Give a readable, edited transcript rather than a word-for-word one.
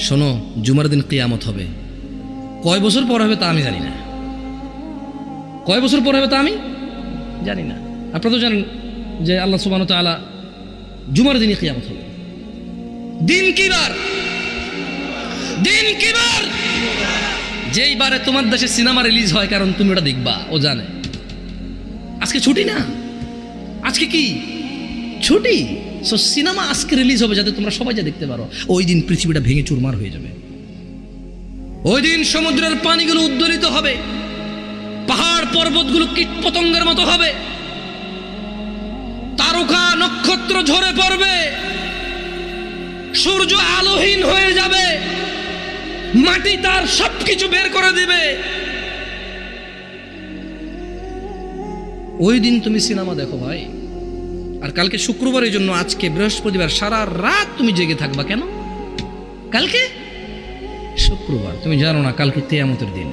শোনো, জুমার দিন কিয়ামত হবে। কয় বছর পর হবে তা আমি জানি না, কয় বছর পর হবে তা আমি জানি না। আপনারা তো জানেন যে আল্লাহ সুবহানাহু ওয়া তাআলা জুমার দিনই কিয়ামত হবে। দিন কি বার? দিন কি বার? যেই বারে তোমার দেশে সিনেমা রিলিজ হয়, কারণ তুমি ওটা দেখবা, ও জানে। আজকে ছুটি না, আজকে কি ছুটি? সো সিনেমা আজকে রিলিজ হবে যাতে তোমরা সবাই যা দেখতে পারো। ওই দিন পৃথিবীটা ভেঙে চুরমার হয়ে যাবে। ওই দিন সমুদ্রের পানিগুলো উদ্দোলিত হবে, পাহাড় পর্বতগুলো কীট পতঙ্গের মতো হবে, তারকা নক্ষত্র ঝরে পড়বে, সূর্য আলোহীন হয়ে যাবে, মাটি তার সবকিছু বের করে দিবে। ওই দিন তুমি সিনেমা দেখো ভাই। আর কালকে শুক্রবার, এই জন্য আজকে বৃহস্পতিবার সারা রাত তুমি জেগে থাকবা। কেন? কালকে শুক্রবার, তুমি জানো না কালকে কিয়ামতের দিন।